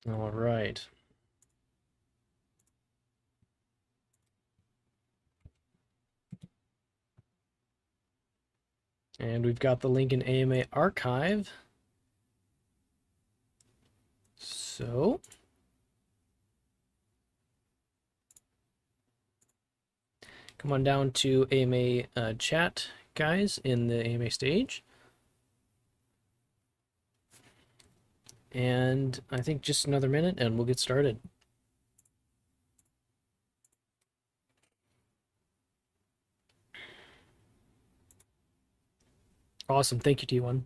All right. And we've got the link in AMA archive. So come on down to AMA chat, guys, in the AMA stage. And I think just another minute and we'll get started. Awesome. Thank you, T1.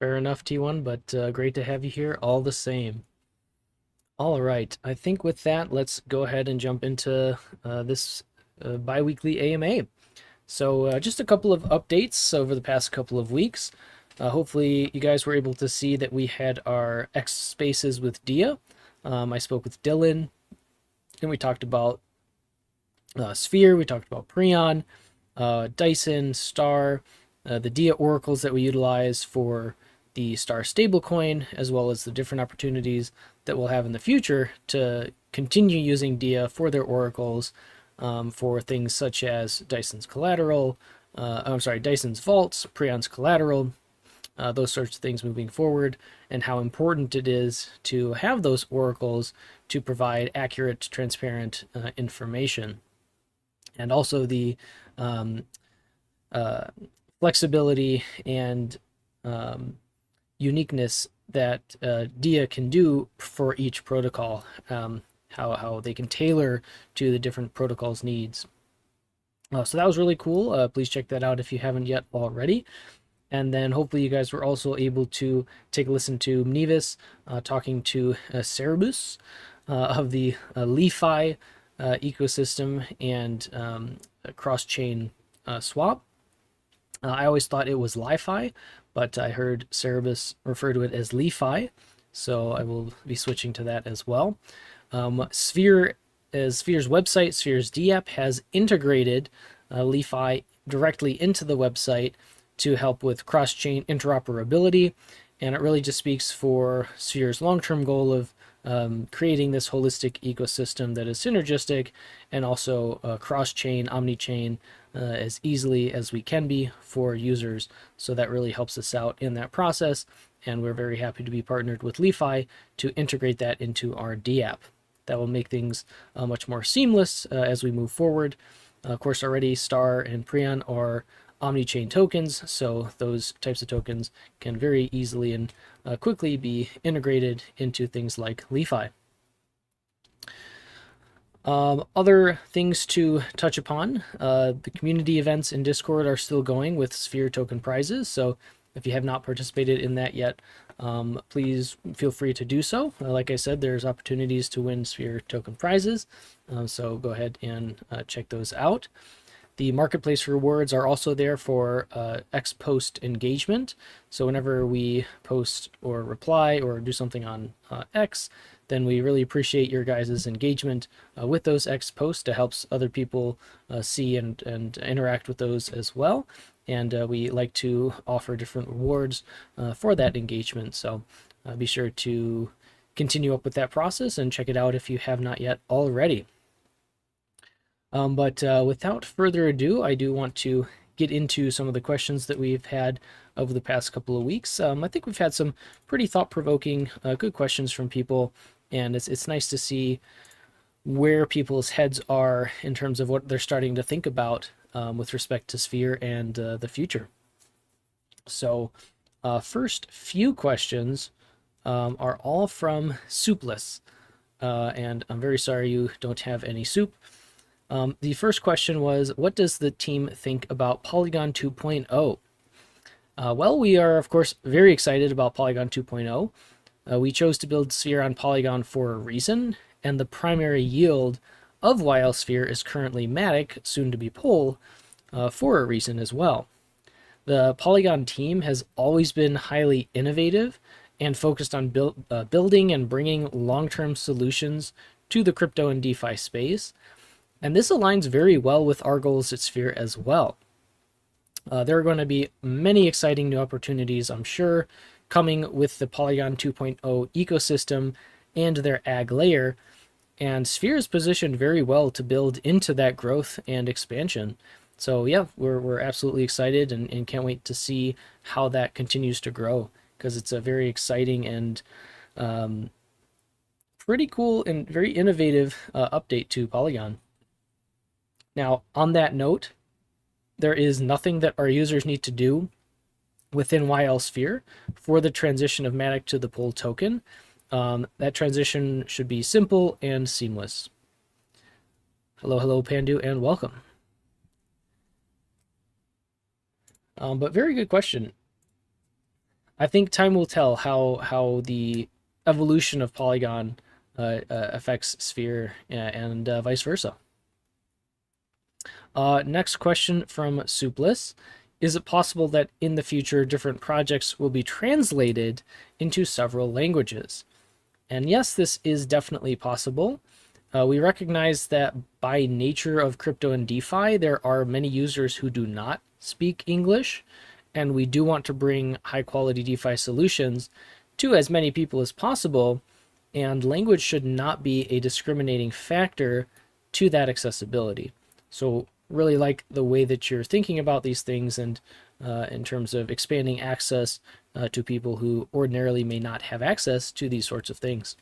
Fair enough, T1, but great to have you here all the same. All right. I think with that, let's go ahead and jump into this bi-weekly AMA. So just a couple of updates over the past couple of weeks. Hopefully you guys were able to see that we had our X spaces with Dia. I spoke with Dylan and we talked about Sphere, we talked about Prion, Dyson, Star, the Dia oracles that we utilize for the Star stablecoin, as well as the different opportunities that we'll have in the future to continue using Dia for their oracles for things such as Dyson's collateral, Dyson's vaults, Prion's collateral, those sorts of things moving forward, and how important it is to have those oracles to provide accurate, transparent information. And also the uh, flexibility and uniqueness that Dia can do for each protocol, how they can tailor to the different protocol's needs. So that was really cool. Please check that out if you haven't yet already. And then hopefully you guys were also able to take a listen to Mnevis talking to Cerebus of the LiFi ecosystem and cross-chain swap. I always thought it was LiFi, but I heard Cerebus refer to it as LiFi, so I will be switching to that as well. Sphere's website, Sphere's DApp, has integrated LiFi directly into the website to help with cross-chain interoperability, and it really just speaks for Sphere's long-term goal of creating this holistic ecosystem that is synergistic and also cross-chain, omni-chain as easily as we can be for users. So that really helps us out in that process, and we're very happy to be partnered with LiFi to integrate that into our DApp. That will make things much more seamless as we move forward. Of course, already Star and Prion are omni-chain tokens, so those types of tokens can very easily and quickly be integrated into things like LiFi. Other things to touch upon, the community events in Discord are still going with Sphere token prizes, so if you have not participated in that yet, please feel free to do so. Like I said, there's opportunities to win Sphere token prizes, so go ahead and check those out. The marketplace rewards are also there for X post engagement. So whenever we post or reply or do something on X, then we really appreciate your guys' engagement with those X posts to help other people see and interact with those as well. And we like to offer different rewards for that engagement. So be sure to continue up with that process and check it out if you have not yet already. But without further ado, I do want to get into some of the questions that we've had over the past couple of weeks. I think we've had some pretty thought-provoking, good questions from people, and it's nice to see where people's heads are in terms of what they're starting to think about with respect to Sphere and the future. So, first few questions are all from Soupless, and I'm very sorry you don't have any soup. The first question was, what does the team think about Polygon 2.0? Well, we are, of course, very excited about Polygon 2.0. We chose to build Sphere on Polygon for a reason, and the primary yield of Sphere is currently Matic, soon to be Pole, for a reason as well. The Polygon team has always been highly innovative and focused on building and bringing long-term solutions to the crypto and DeFi space. And this aligns very well with our goals at Sphere as well. There are going to be many exciting new opportunities, I'm sure, coming with the Polygon 2.0 ecosystem and their ag layer. And Sphere is positioned very well to build into that growth and expansion. So yeah, we're absolutely excited and can't wait to see how that continues to grow, because it's a very exciting and pretty cool and very innovative update to Polygon. Now, on that note, there is nothing that our users need to do within YL Sphere for the transition of Matic to the Pol token. That transition should be simple and seamless. Hello, Pandu, and welcome. But very good question. I think time will tell how the evolution of Polygon affects Sphere and vice versa. Next question from Soupless. Is it possible that in the future different projects will be translated into several languages? And yes, this is definitely possible. We recognize that by nature of crypto and DeFi, there are many users who do not speak English, and we do want to bring high quality DeFi solutions to as many people as possible, and language should not be a discriminating factor to that accessibility. So really like the way that you're thinking about these things, and in terms of expanding access to people who ordinarily may not have access to these sorts of things.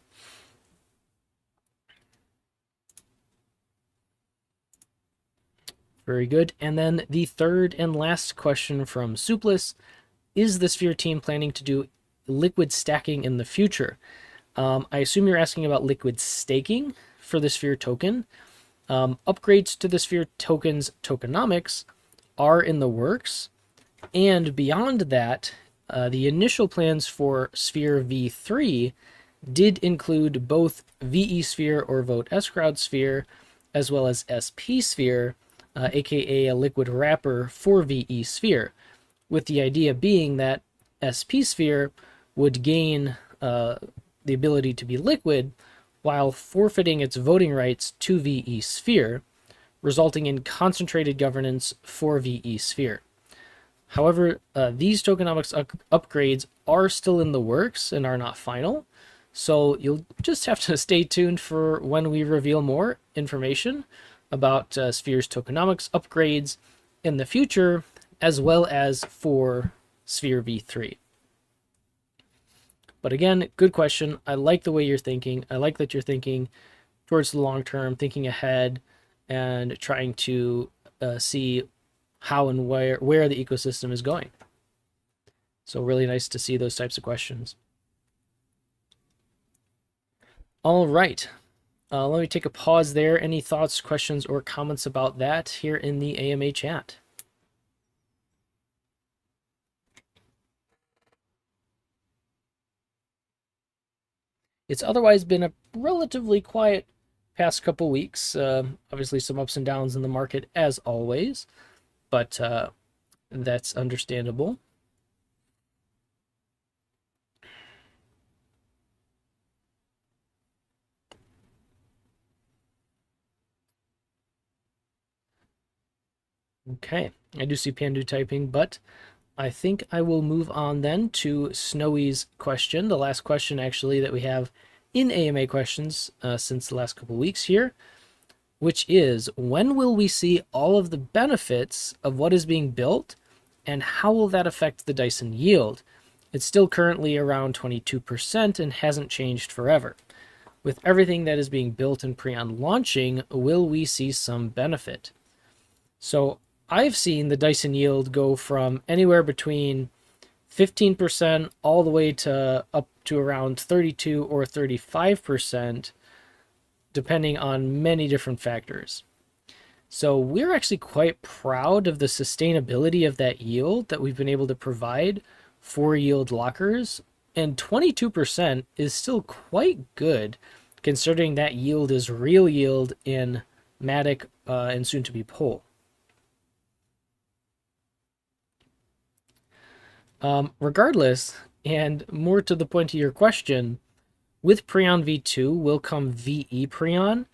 Very good. And then the third and last question from Soupless. Is the Sphere team planning to do liquid stacking in the future? I assume you're asking about liquid staking for the Sphere token. Upgrades to the Sphere token's tokenomics are in the works. And beyond that, the initial plans for Sphere v3 did include both VE Sphere or Vote S-Crowd Sphere, as well as SP Sphere, aka a liquid wrapper for VE Sphere, with the idea being that SP Sphere would gain the ability to be liquid while forfeiting its voting rights to VE Sphere, resulting in concentrated governance for VE Sphere. However, these tokenomics upgrades are still in the works and are not final, so you'll just have to stay tuned for when we reveal more information about Sphere's tokenomics upgrades in the future, as well as for Sphere v3. But again, good question. I like the way you're thinking. I like that you're thinking towards the long term, thinking ahead, and trying to see how and where the ecosystem is going. So really nice to see those types of questions. All right. Let me take a pause there. Any thoughts, questions, or comments about that here in the AMA chat? It's otherwise been a relatively quiet past couple weeks. Obviously some ups and downs in the market as always, but that's understandable. Okay, I do see Pandu typing, but I think I will move on then to Snowy's question, the last question actually that we have in AMA questions since the last couple weeks here, which is, when will we see all of the benefits of what is being built, and how will that affect the Dyson yield? It's still currently around 22% and hasn't changed forever. With everything that is being built and pre-on launching, will we see some benefit? So I've seen the Dyson yield go from anywhere between 15% all the way to up to around 32 or 35%, depending on many different factors. So we're actually quite proud of the sustainability of that yield that we've been able to provide for yield lockers, and 22% is still quite good considering that yield is real yield in Matic and soon to be Pol. Regardless, and more to the point of your question, with Prion v2 will come VE Prion,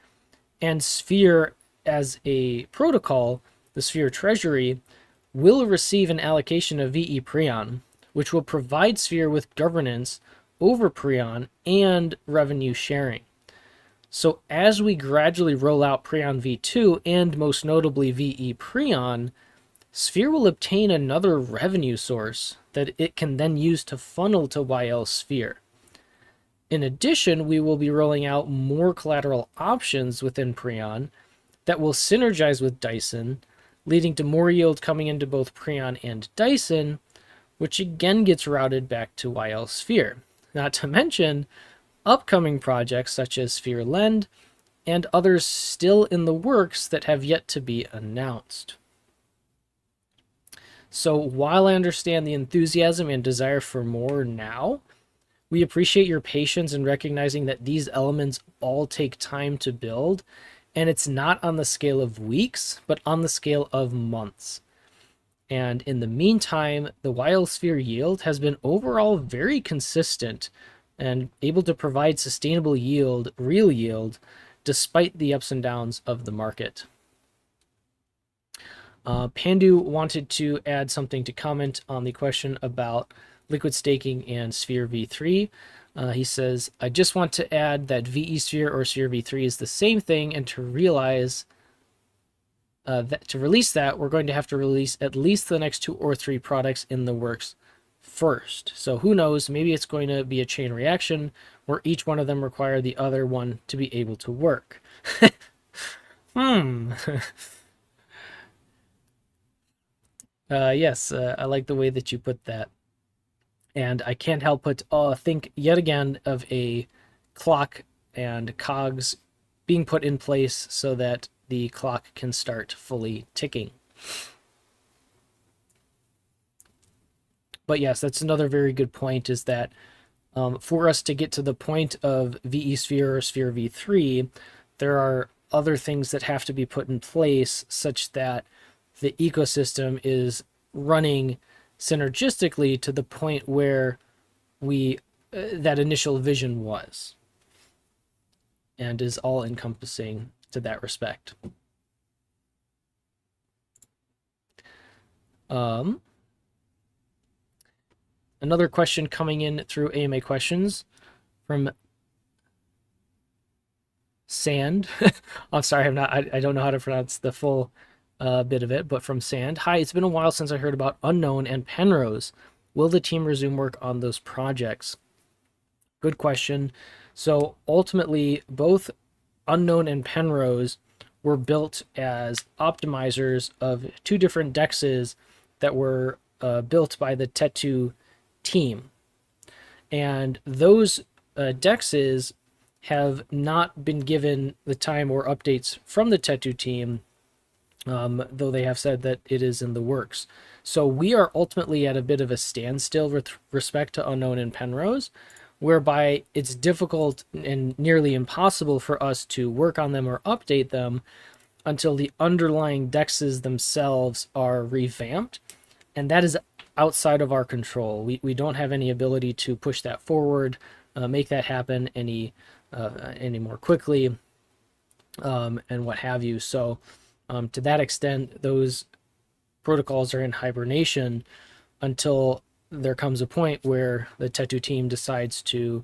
and Sphere as a protocol, the Sphere Treasury, will receive an allocation of VE Prion, which will provide Sphere with governance over Prion and revenue sharing. So as we gradually roll out Prion v2 and most notably VE Prion, Sphere will obtain another revenue source that it can then use to funnel to YL Sphere. In addition, we will be rolling out more collateral options within Prion that will synergize with Dyson, leading to more yield coming into both Prion and Dyson, which again gets routed back to YL Sphere. Not to mention upcoming projects such as Sphere Lend and others still in the works that have yet to be announced. So while I understand the enthusiasm and desire for more now, we appreciate your patience in recognizing that these elements all take time to build, and it's not on the scale of weeks, but on the scale of months. And in the meantime, the YL Sphere yield has been overall very consistent and able to provide sustainable yield, real yield, despite the ups and downs of the market. Pandu wanted to add something to comment on the question about liquid staking and Sphere v3. He says, I just want to add that VE Sphere or Sphere v3 is the same thing, and to realize that to release that, we're going to have to release at least the next 2 or 3 products in the works first. So who knows, maybe it's going to be a chain reaction where each one of them require the other one to be able to work. Yes, I like the way that you put that. And I can't help but think yet again of a clock and cogs being put in place so that the clock can start fully ticking. But yes, that's another very good point, is that for us to get to the point of VE Sphere or Sphere v3, there are other things that have to be put in place such that the ecosystem is running synergistically to the point where we that initial vision was, and is all encompassing to that respect. Another question coming in through AMA questions from Sand. I'm sorry, I don't know how to pronounce the full bit of it, but from Sand. Hi, it's been a while since I heard about Unknown and Penrose. Will the team resume work on those projects? Good question. So ultimately, both Unknown and Penrose were built as optimizers of 2 different dexes that were built by the Tetu team. And those dexes have not been given the time or updates from the Tetu team, though they have said that it is in the works. So we are ultimately at a bit of a standstill with respect to Unknown and Penrose, whereby it's difficult and nearly impossible for us to work on them or update them until the underlying dexes themselves are revamped. And that is outside of our control. We don't have any ability to push that forward, make that happen any more quickly, and what have you. So to that extent, those protocols are in hibernation until there comes a point where the Tetu team decides to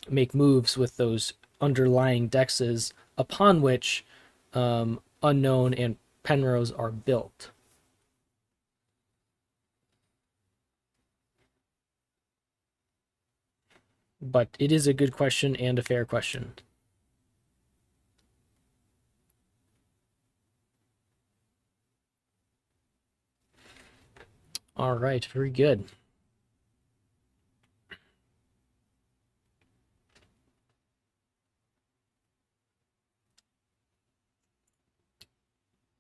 make moves with those underlying dexes upon which Unknown and Penrose are built. But it is a good question and a fair question. All right, very good.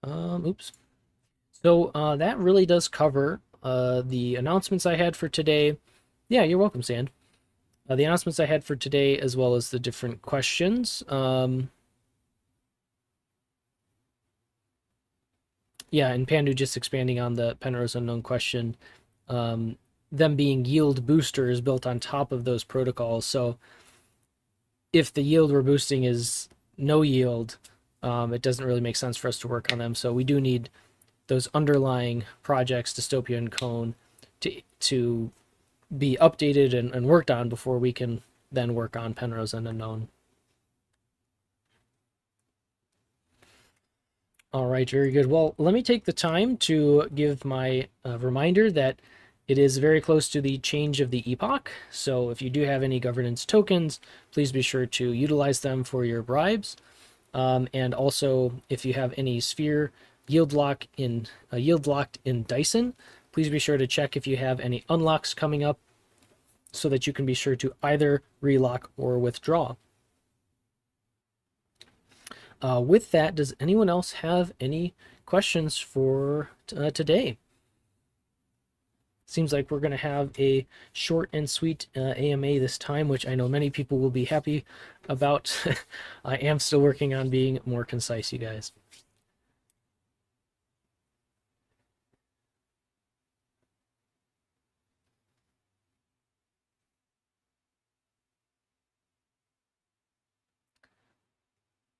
Oops. So that really does cover the announcements I had for today. Yeah, you're welcome, Sand. The announcements I had for today, as well as the different questions. Yeah, and Pandu, just expanding on the Penrose Unknown question. them being yield boosters built on top of those protocols. So if the yield we're boosting is no yield, it doesn't really make sense for us to work on them. So we do need those underlying projects, Dystopia and Cone, to be updated and worked on before we can then work on Penrose and Unknown. All right, very good. Well, let me take the time to give my reminder that it is very close to the change of the epoch. So if you do have any governance tokens, please be sure to utilize them for your bribes. And also, if you have any sphere yield locked in Dyson, please be sure to check if you have any unlocks coming up so that you can be sure to either relock or withdraw. With that, does anyone else have any questions for today? Seems like we're going to have a short and sweet AMA this time, which I know many people will be happy about. I am still working on being more concise, you guys.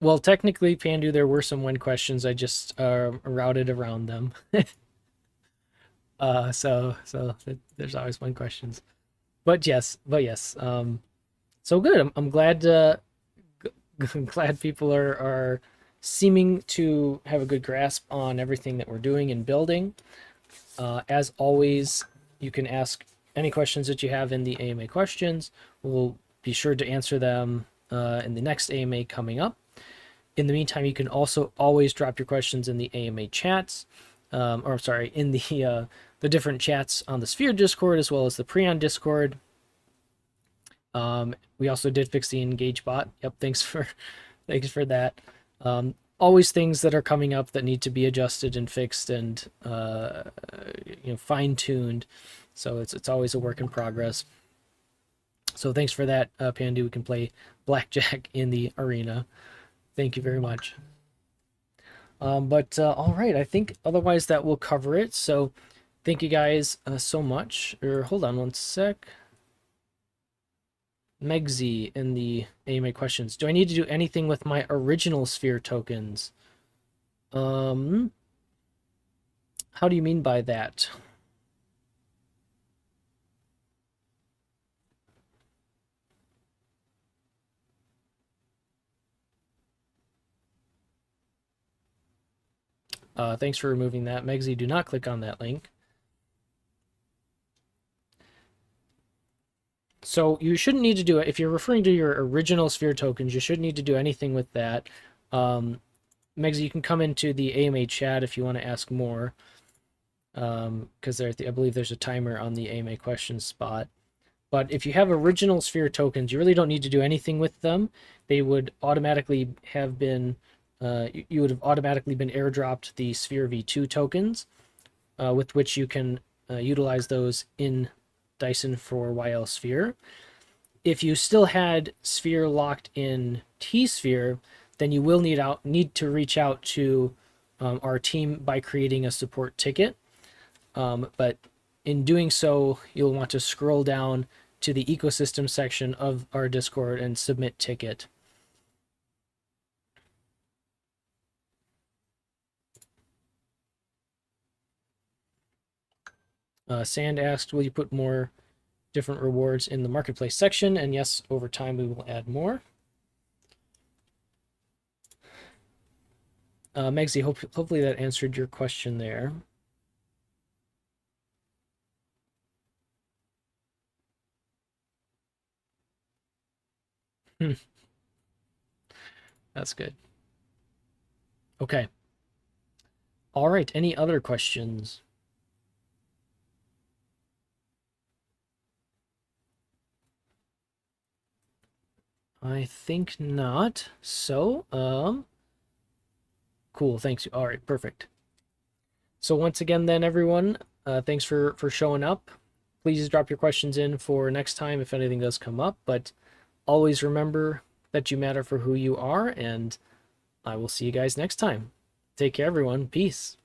Well, technically, Pandu, there were some when questions. I just routed around them. So there's always when questions. But yes. So good. I'm glad. I'm glad people are seeming to have a good grasp on everything that we're doing and building. As always, you can ask any questions that you have in the AMA questions. We'll be sure to answer them in the next AMA coming up. In the meantime, you can also always drop your questions in the AMA chats, or sorry, in the different chats on the Sphere Discord as well as the Preon Discord. We also did fix the Engage bot. Yep, thanks for that. Always things that are coming up that need to be adjusted and fixed and fine-tuned. So it's always a work in progress. So thanks for that, Pandu. We can play blackjack in the arena. Thank you very much. But all right, I think otherwise that will cover it. So thank you guys so much. Or hold on one sec. Megzi in the AMA questions. Do I need to do anything with my original sphere tokens? How do you mean by that? Thanks for removing that. Megzi, do not click on that link. So you shouldn't need to do it. If you're referring to your original sphere tokens, you shouldn't need to do anything with that. Megzi, you can come into the AMA chat if you want to ask more. Because I believe there's a timer on the AMA questions spot. But if you have original sphere tokens, you really don't need to do anything with them. They would automatically have been, you would have automatically been airdropped the Sphere V2 tokens, with which you can utilize those in Dyson for YL Sphere. If you still had Sphere locked in T-Sphere, then you will need to reach out to our team by creating a support ticket. But in doing so, you'll want to scroll down to the ecosystem section of our Discord and submit ticket. Sand asked, will you put more different rewards in the marketplace section? And yes, over time we will add more. Megzi, hopefully that answered your question there. That's good. Okay. All right, any other questions? I think not. So, cool, thanks. All right, perfect. So once again then, everyone, thanks for showing up. Please drop your questions in for next time if anything does come up, but always remember that you matter for who you are, and I will see you guys next time. Take care, everyone. Peace.